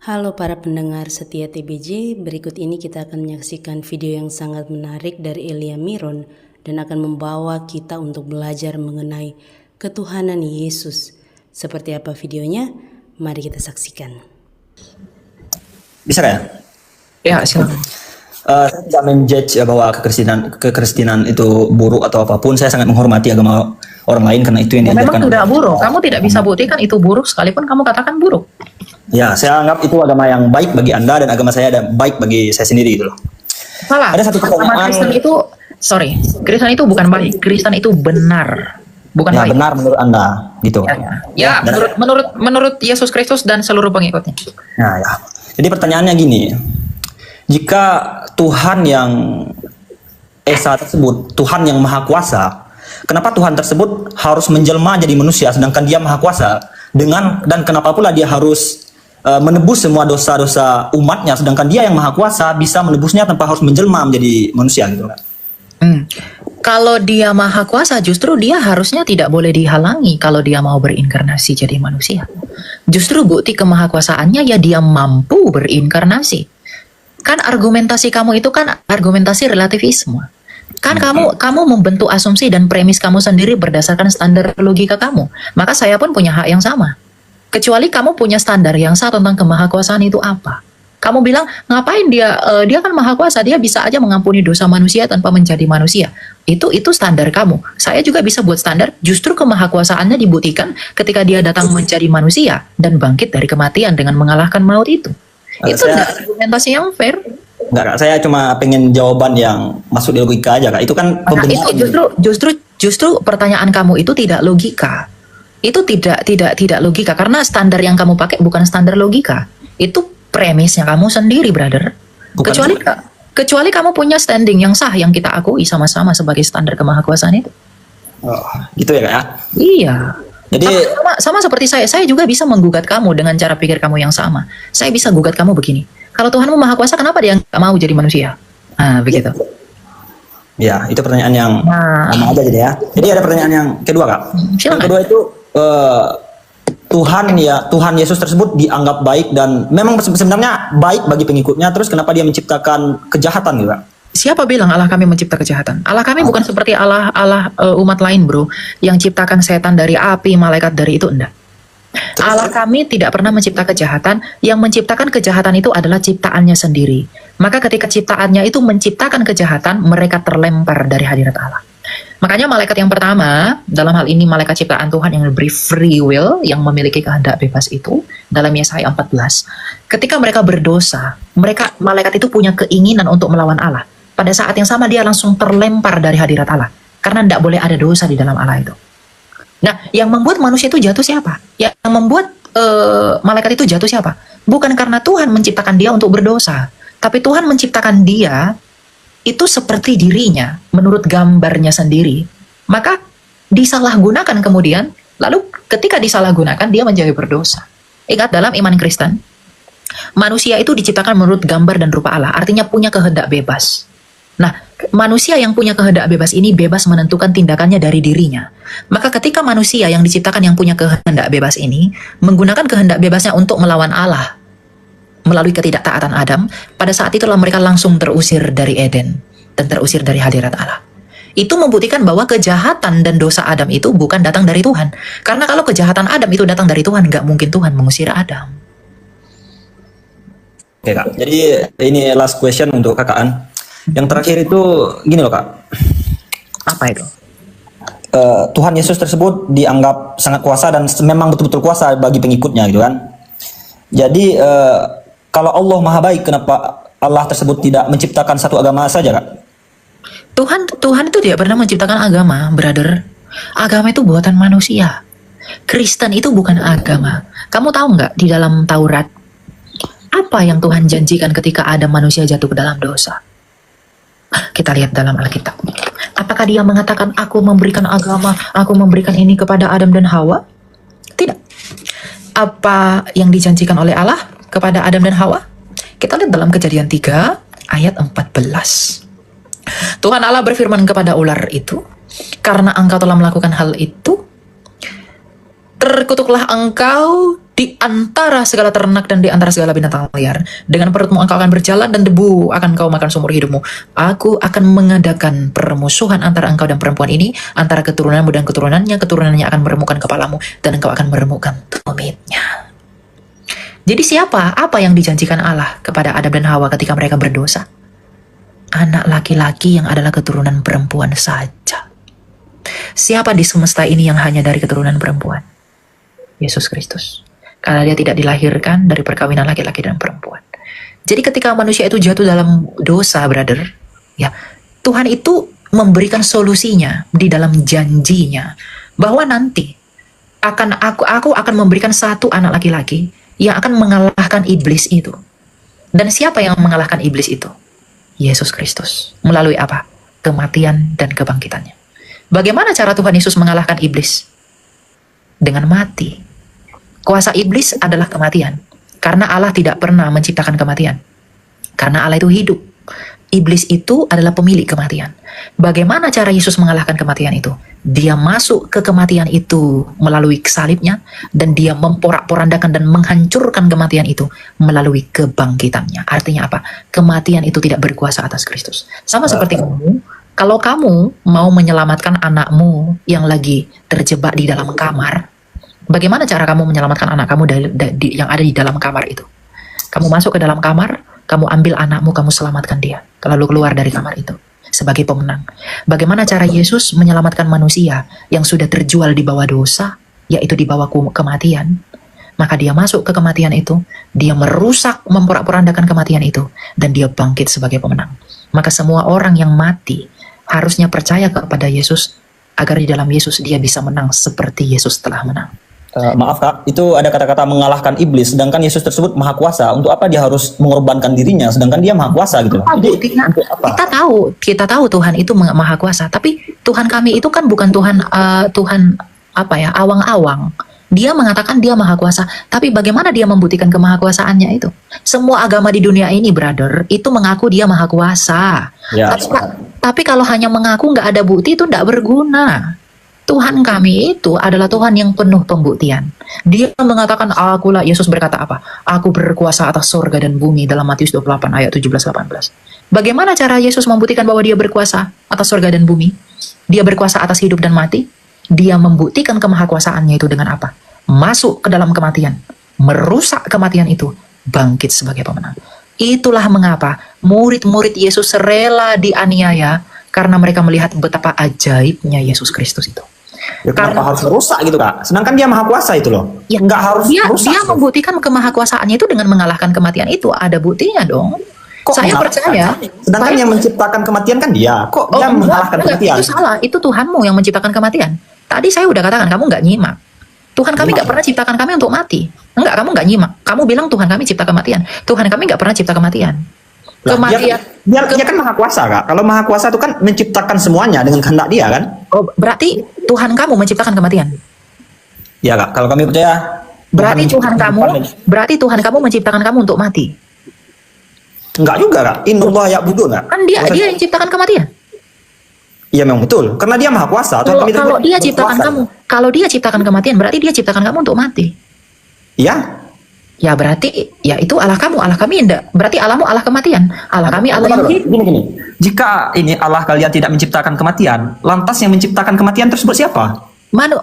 Halo para pendengar setia TBJ, berikut ini kita akan menyaksikan video yang sangat menarik dari Elia Miron dan akan membawa kita untuk belajar mengenai ketuhanan Yesus. Seperti apa videonya? Mari kita saksikan. Bisa ya? Ya, silakan. Saya tidak menjudge bahwa kekristenan itu buruk atau apapun. Saya sangat menghormati agama orang lain karena itu yang diajarkan. Memang tidak buruk. Kamu tidak bisa buktikan itu buruk sekalipun kamu katakan buruk. Ya, saya anggap itu agama yang baik bagi Anda dan agama saya ada baik bagi saya sendiri gitu loh. Salah. Ada satu Agama pertanyaan. Kristen itu bukan baik. Kristen itu benar, bukan Ya, baik. benar menurut Anda gitu. Ya, Dan- menurut Yesus Kristus dan seluruh pengikutnya. Nah, ya. Jadi pertanyaannya gini. Jika Tuhan yang Esa tersebut, Tuhan yang Maha Kuasa, kenapa Tuhan tersebut harus menjelma jadi manusia sedangkan Dia Maha Kuasa? Dan kenapa pula Dia harus menebus semua dosa-dosa umatnya sedangkan Dia yang Maha Kuasa bisa menebusnya tanpa harus menjelma menjadi manusia gitu kan? Kalau dia maha kuasa, justru dia harusnya tidak boleh dihalangi kalau dia mau berinkarnasi jadi manusia. Justru bukti kemahakuasaannya ya dia mampu berinkarnasi. Kan argumentasi kamu itu kan argumentasi relativisme. Kan kamu membentuk asumsi dan premis kamu sendiri berdasarkan standar logika kamu. Maka saya pun punya hak yang sama. Kecuali kamu punya standar yang sah tentang kemahakuasaan itu apa. Kamu bilang, ngapain dia kan maha kuasa, dia bisa aja mengampuni dosa manusia tanpa menjadi manusia. Itu standar kamu. Saya juga bisa buat standar, justru kemahakuasaannya dibuktikan ketika dia datang menjadi manusia dan bangkit dari kematian dengan mengalahkan maut itu. Itu tidak argumentasi yang fair. Enggak, Kak. Saya cuma pengen jawaban yang masuk di logika aja, Kak. Itu kan Nah, pembenaran. itu justru pertanyaan kamu itu tidak logika. Itu tidak logika karena standar yang kamu pakai bukan standar logika. Itu premisnya kamu sendiri, brother. Bukan Kecuali kamu punya standing yang sah yang kita akui sama-sama sebagai standar kemahakuasaan itu. Oh, gitu ya, Kak ya. Iya. Jadi Sama seperti saya juga bisa menggugat kamu dengan cara pikir kamu yang sama. Saya bisa gugat kamu begini. Kalau Tuhanmu maha kuasa, kenapa dia nggak mau jadi manusia? Nah, begitu. ya, itu pertanyaan yang Nah. sama aja jadi ya. Jadi ada pertanyaan yang kedua, Kak. Yang Silakan. kedua itu Tuhan Yesus tersebut dianggap baik dan memang sebenarnya baik bagi pengikutnya. Terus kenapa Dia menciptakan kejahatan gitu, Kak? Siapa bilang Allah kami mencipta kejahatan? Allah kami bukan seperti Allah umat lain, bro, yang ciptakan setan dari api, malaikat dari itu, enggak. Allah kami tidak pernah mencipta kejahatan. Yang menciptakan kejahatan itu adalah ciptaannya sendiri. Maka ketika ciptaannya itu menciptakan kejahatan, mereka terlempar dari hadirat Allah. Makanya malaikat yang pertama, dalam hal ini malaikat ciptaan Tuhan yang diberi free will, yang memiliki kehendak bebas itu, dalam Yesaya 14, ketika mereka berdosa, malaikat itu punya keinginan untuk melawan Allah. Pada saat yang sama dia langsung terlempar dari hadirat Allah, karena tidak boleh ada dosa di dalam Allah itu. Nah, yang membuat manusia itu jatuh siapa? Yang membuat malaikat itu jatuh siapa? Bukan karena Tuhan menciptakan dia untuk berdosa, tapi Tuhan menciptakan dia itu seperti dirinya, menurut gambarnya sendiri. Maka disalahgunakan kemudian, lalu ketika disalahgunakan dia menjadi berdosa. Ingat, dalam iman Kristen, manusia itu diciptakan menurut gambar dan rupa Allah, artinya punya kehendak bebas. Nah, manusia yang punya kehendak bebas ini bebas menentukan tindakannya dari dirinya. Maka ketika manusia yang diciptakan yang punya kehendak bebas ini menggunakan kehendak bebasnya untuk melawan Allah melalui ketidaktaatan Adam, pada saat itulah mereka langsung terusir dari Eden dan terusir dari hadirat Allah. Itu membuktikan bahwa kejahatan dan dosa Adam itu bukan datang dari Tuhan. Karena kalau kejahatan Adam itu datang dari Tuhan, nggak mungkin Tuhan mengusir Adam. Oke, Kak. Jadi ini last question untuk Kakak kan. Yang terakhir itu gini loh, Kak. Apa itu? Tuhan Yesus tersebut dianggap sangat kuasa dan memang betul-betul kuasa bagi pengikutnya gitu kan. Jadi kalau Allah Maha Baik, kenapa Allah tersebut tidak menciptakan satu agama saja, Kak? Tuhan itu tidak pernah menciptakan agama, brother. Agama itu buatan manusia. Kristen itu bukan agama. Kamu tahu nggak di dalam Taurat apa yang Tuhan janjikan ketika ada manusia jatuh ke dalam dosa? Kita lihat dalam Alkitab. Apakah dia mengatakan aku memberikan agama, aku memberikan ini kepada Adam dan Hawa? Tidak. Apa yang dijanjikan oleh Allah kepada Adam dan Hawa? Kita lihat dalam Kejadian 3 ayat 14. Tuhan Allah berfirman kepada ular itu, karena engkau telah melakukan hal itu, terkutuklah engkau di antara segala ternak dan di antara segala binatang liar. Dengan perutmu engkau akan berjalan dan debu akan kau makan seumur hidupmu. Aku akan mengadakan permusuhan antara engkau dan perempuan ini, antara keturunanmu dan keturunannya. Keturunannya akan meremukkan kepalamu dan engkau akan meremukkan tumitnya. Jadi siapa? Apa yang dijanjikan Allah kepada Adam dan Hawa ketika mereka berdosa? Anak laki-laki yang adalah keturunan perempuan saja. Siapa di semesta ini yang hanya dari keturunan perempuan? Yesus Kristus. Karena dia tidak dilahirkan dari perkawinan laki-laki dan perempuan. Jadi ketika manusia itu jatuh dalam dosa, brother, ya, Tuhan itu memberikan solusinya di dalam janjinya bahwa nanti aku akan memberikan satu anak laki-laki yang akan mengalahkan iblis itu. Dan siapa yang mengalahkan iblis itu? Yesus Kristus. Melalui apa? Kematian dan kebangkitannya. Bagaimana cara Tuhan Yesus mengalahkan iblis? Dengan mati. Kuasa iblis adalah kematian. Karena Allah tidak pernah menciptakan kematian. Karena Allah itu hidup. Iblis itu adalah pemilik kematian. Bagaimana cara Yesus mengalahkan kematian itu? Dia masuk ke kematian itu melalui salibnya, dan dia memporak-porandakan dan menghancurkan kematian itu melalui kebangkitannya. Artinya apa? Kematian itu tidak berkuasa atas Kristus. Sama seperti kamu, kalau kamu mau menyelamatkan anakmu yang lagi terjebak di dalam kamar, bagaimana cara kamu menyelamatkan anak kamu yang ada di dalam kamar itu? Kamu masuk ke dalam kamar, kamu ambil anakmu, kamu selamatkan dia, lalu keluar dari kamar itu sebagai pemenang. Bagaimana cara Yesus menyelamatkan manusia yang sudah terjual di bawah dosa, yaitu di bawah kematian? Maka dia masuk ke kematian itu, dia merusak, memporak-porandakan kematian itu, dan dia bangkit sebagai pemenang. Maka semua orang yang mati harusnya percaya kepada Yesus, agar di dalam Yesus dia bisa menang seperti Yesus telah menang. Maaf Kak, itu ada kata-kata mengalahkan iblis, sedangkan Yesus tersebut maha kuasa. Untuk apa dia harus mengorbankan dirinya, sedangkan dia maha kuasa gitu? Jadi, Kita tahu Tuhan itu maha kuasa, tapi Tuhan kami itu kan bukan Tuhan awang-awang. Dia mengatakan dia maha kuasa, tapi bagaimana dia membuktikan kemahakuasaannya itu? Semua agama di dunia ini, brother, itu mengaku dia maha kuasa. Ya, tapi kalau hanya mengaku nggak ada bukti, itu nggak berguna. Tuhan kami itu adalah Tuhan yang penuh pembuktian. Dia mengatakan, akulah, Yesus berkata apa? Aku berkuasa atas sorga dan bumi, dalam Matius 28 ayat 17-18. Bagaimana cara Yesus membuktikan bahwa dia berkuasa atas sorga dan bumi? Dia berkuasa atas hidup dan mati. Dia membuktikan kemahakuasaannya itu dengan apa? Masuk ke dalam kematian, merusak kematian itu, bangkit sebagai pemenang. Itulah mengapa murid-murid Yesus rela dianiaya, karena mereka melihat betapa ajaibnya Yesus Kristus itu. Ya, kenapa harus merusak gitu Kak? Sedangkan dia maha kuasa itu loh. Ya, nggak harus merusak. Dia membuktikan kemahakuasaannya itu dengan mengalahkan kematian itu. Ada buktinya dong. Kok saya percaya. Sedangkan yang menciptakan kematian kan dia. Kok dia mengalahkan kematian? Itu salah. Itu Tuhanmu yang menciptakan kematian. Tadi saya udah katakan, kamu nggak nyimak. Tuhan kami nggak pernah ciptakan kami untuk mati. Enggak, kamu nggak nyimak. Kamu bilang Tuhan kami cipta kematian. Tuhan kami nggak pernah cipta kematian. Dia kan maha kuasa Kak. Kalau maha kuasa itu kan menciptakan semuanya dengan kehendak dia kan. Oh, berarti Tuhan kamu menciptakan kematian. Ya Kak, kalau kami percaya. Berarti Tuhan kamu menciptakan kamu untuk mati. Enggak juga Kak. Innallah ya'budu Kak. Kan dia yang ciptakan kematian. Iya memang betul. Karena dia maha kuasa. Kalau dia ciptakan kamu, kalau dia ciptakan kematian, berarti dia ciptakan kamu untuk mati. Iya. Ya berarti, ya itu Allah kamu, Allah kami enggak. Berarti Allahmu Allah kematian, Allah kami Allah yang hidup. Gini. Jika ini Allah kalian tidak menciptakan kematian, lantas yang menciptakan kematian tersebut siapa?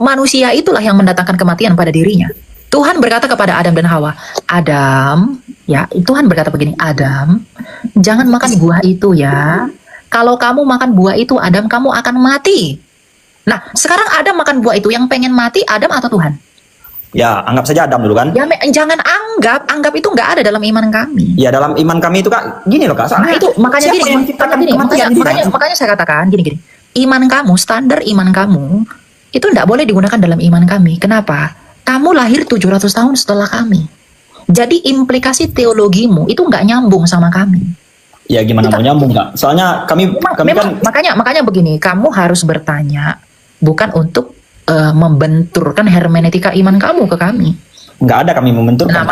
Manusia itulah yang mendatangkan kematian pada dirinya. Tuhan berkata kepada Adam dan Hawa, Adam, ya Tuhan berkata begini, Adam, jangan makan buah itu ya. Kalau kamu makan buah itu, Adam, kamu akan mati. Nah, sekarang Adam makan buah itu, yang pengen mati Adam atau Tuhan? Ya, anggap saja Adam dulu kan. Ya, jangan anggap itu nggak ada dalam iman kami. Ya, dalam iman kami itu Kak, gini loh Kak. Nah, itu makanya makanya saya katakan gini. Iman kamu, standar iman kamu itu nggak boleh digunakan dalam iman kami. Kenapa? Kamu lahir 700 tahun setelah kami. Jadi implikasi teologimu itu nggak nyambung sama kami. Ya gimana mau nyambung Kak? Soalnya kami memang kan makanya begini, kamu harus bertanya bukan untuk membenturkan hermeneutika iman kamu ke kami. Nggak ada kami membenturkan. Nah,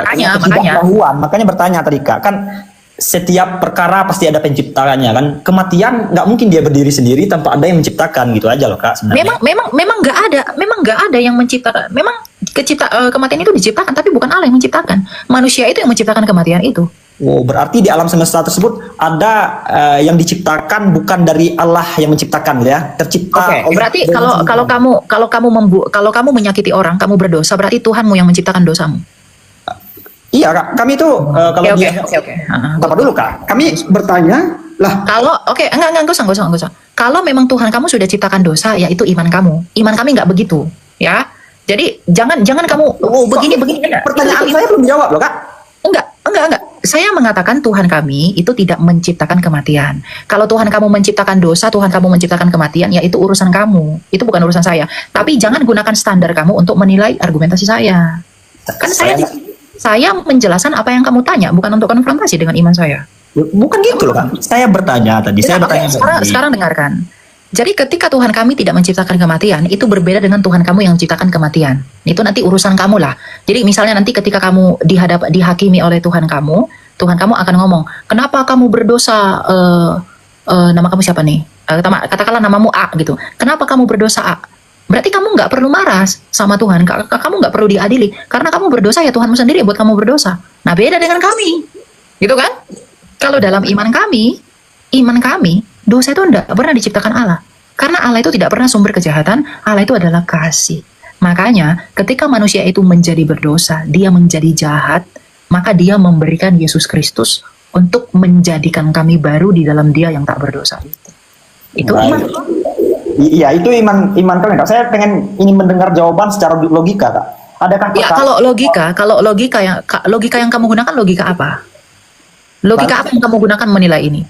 makanya bertanya tadi Kak, kan setiap perkara pasti ada penciptaannya kan. Kematian nggak mungkin dia berdiri sendiri tanpa ada yang menciptakan gitu aja loh Kak sebenarnya. Memang nggak ada yang menciptakan. Memang Kematian itu diciptakan, tapi bukan Allah yang menciptakan. Manusia itu yang menciptakan kematian itu. Oh, berarti di alam semesta tersebut ada yang diciptakan bukan dari Allah yang menciptakan ya, tercipta. Oke, berarti kalau kamu menyakiti orang, kamu berdosa, berarti Tuhanmu yang menciptakan dosamu. Iya Kak, kami itu kalau Oke. apa dulu Kak? Kami bertanya lah. Kalau enggak usah. Kalau memang Tuhan kamu sudah ciptakan dosa, ya itu iman kamu. Iman kami nggak begitu, ya. Jadi jangan kamu begini. Pertanyaan saya belum jawab loh Kak. Enggak. Saya mengatakan Tuhan kami itu tidak menciptakan kematian. Kalau Tuhan kamu menciptakan dosa, Tuhan kamu menciptakan kematian, ya itu urusan kamu. Itu bukan urusan saya. Tapi jangan gunakan standar kamu untuk menilai argumentasi saya. Kan saya menjelaskan apa yang kamu tanya, bukan untuk konfrontasi dengan iman saya. Bukan gitu loh Kak. Saya bertanya tadi. Sekarang dengarkan. Jadi ketika Tuhan kami tidak menciptakan kematian, itu berbeda dengan Tuhan kamu yang menciptakan kematian. Itu nanti urusan kamu lah. Jadi misalnya nanti ketika kamu dihakimi oleh Tuhan kamu akan ngomong, kenapa kamu berdosa, nama kamu siapa nih? Katakanlah namamu A gitu. Kenapa kamu berdosa A? Berarti kamu nggak perlu marah sama Tuhan. Kamu nggak perlu diadili. Karena kamu berdosa ya Tuhanmu sendiri yang buat kamu berdosa. Nah beda dengan kami. Gitu kan? Kalau dalam iman kami, dosa itu tidak pernah diciptakan Allah. Karena Allah itu tidak pernah sumber kejahatan, Allah itu adalah kasih. Makanya ketika manusia itu menjadi berdosa, dia menjadi jahat, maka dia memberikan Yesus Kristus untuk menjadikan kami baru di dalam dia yang tak berdosa. Itu iman. Iya, itu iman kalian Kak. Saya ingin mendengar jawaban secara logika Kak. Adakah ya, kalau logika yang kamu gunakan logika apa? Logika apa yang kamu gunakan menilai ini?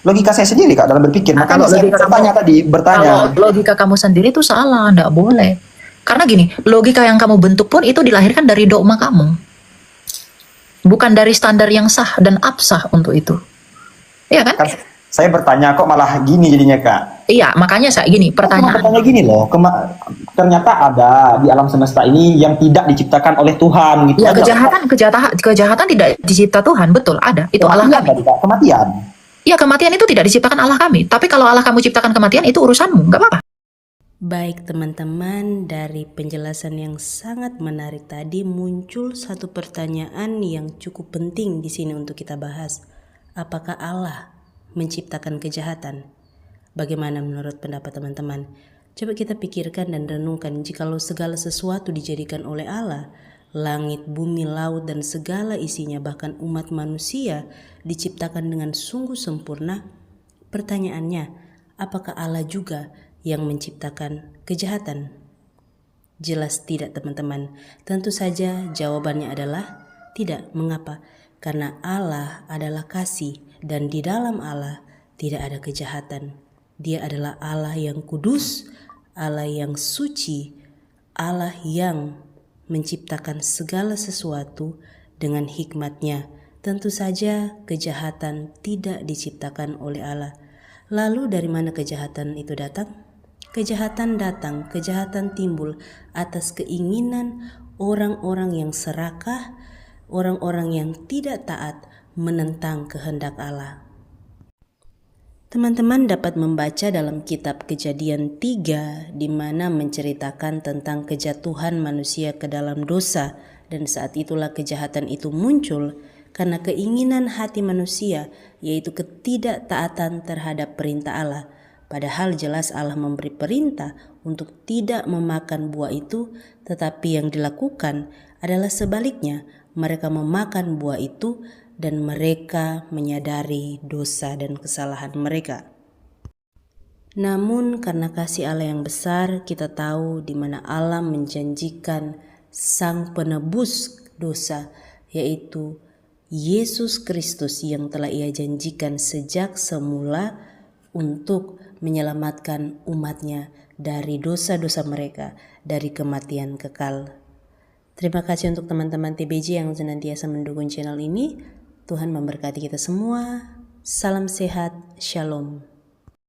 Logika saya sendiri Kak dalam berpikir. Nah, Makanya saya bertanya. Kalau logika kamu sendiri itu salah, enggak boleh. Karena gini, logika yang kamu bentuk pun itu dilahirkan dari dogma kamu. Bukan dari standar yang sah dan absah untuk itu. Iya kan? Saya bertanya kok malah gini jadinya Kak. Iya, makanya saya gini, pertanyaan. Pertanyaan gini loh, ternyata ada di alam semesta ini yang tidak diciptakan oleh Tuhan gitu. Ya, kejahatan tidak dicipta Tuhan, betul, ada. Itu Allah kami. Kematian. Ya, kematian itu tidak diciptakan Allah kami. Tapi kalau Allah kamu ciptakan kematian, itu urusanmu, nggak apa-apa. Baik teman-teman, dari penjelasan yang sangat menarik tadi muncul satu pertanyaan yang cukup penting di sini untuk kita bahas. Apakah Allah menciptakan kejahatan? Bagaimana menurut pendapat teman-teman? Coba kita pikirkan dan renungkan, jikalau segala sesuatu dijadikan oleh Allah, langit, bumi, laut, dan segala isinya, bahkan umat manusia diciptakan dengan sungguh sempurna. Pertanyaannya, apakah Allah juga yang menciptakan kejahatan? Jelas tidak teman-teman. Tentu saja jawabannya adalah tidak. Mengapa? Karena Allah adalah kasih dan di dalam Allah tidak ada kejahatan. Dia adalah Allah yang kudus, Allah yang suci, Allah yang menciptakan segala sesuatu dengan hikmatnya. Tentu saja kejahatan tidak diciptakan oleh Allah. Lalu dari mana kejahatan itu datang? Kejahatan datang, kejahatan timbul atas keinginan orang-orang yang serakah, orang-orang yang tidak taat menentang kehendak Allah. Teman-teman dapat membaca dalam kitab Kejadian 3 di mana menceritakan tentang kejatuhan manusia ke dalam dosa, dan saat itulah kejahatan itu muncul karena keinginan hati manusia, yaitu ketidaktaatan terhadap perintah Allah. Padahal jelas Allah memberi perintah untuk tidak memakan buah itu, tetapi yang dilakukan adalah sebaliknya. Mereka memakan buah itu dan mereka menyadari dosa dan kesalahan mereka. Namun karena kasih Allah yang besar, kita tahu di mana Allah menjanjikan sang penebus dosa, yaitu Yesus Kristus yang telah Ia janjikan sejak semula untuk menyelamatkan umatnya dari dosa-dosa mereka, dari kematian kekal. Terima kasih untuk teman-teman TBJ yang senantiasa mendukung channel ini. Tuhan memberkati kita semua. Salam sehat, shalom.